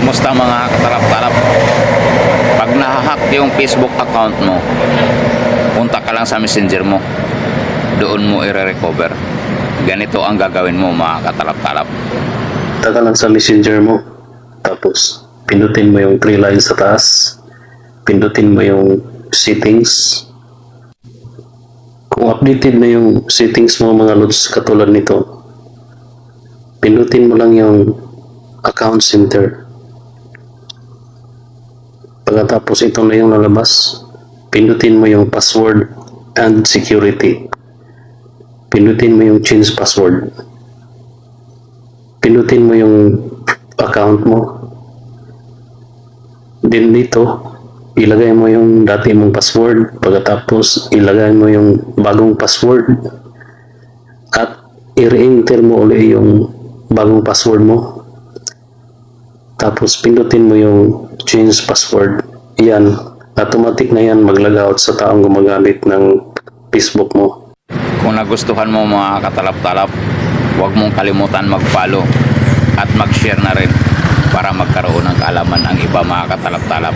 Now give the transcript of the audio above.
Kumusta mga katalap-talap? Pag nahahack yung Facebook account mo, punta ka lang sa messenger mo. Doon mo i-recover. Ganito ang gagawin mo mga katalap-talap. Punta ka lang sa messenger mo. Tapos, pindutin mo yung 3 lines sa taas. Pindutin mo yung settings. Kung updated na yung settings mo mga lods katulad nito, pindutin mo lang yung account center. Pagkatapos ito na yung lalabas, pindutin mo yung password and security. Pindutin mo yung change password. Pindutin mo yung account mo. Then dito, ilagay mo yung dati mong password. Pagkatapos, ilagay mo yung bagong password. At i-re-enter mo ulit yung bagong password mo. Tapos, pindutin mo yung change password. Yan. Automatic na yan mag-logout sa taong gumagamit ng Facebook mo. Kung nagustuhan mo mga katalap-talap, huwag mong kalimutan mag-follow at mag-share na rin para magkaroon ng kaalaman ang iba mga katalap-talap.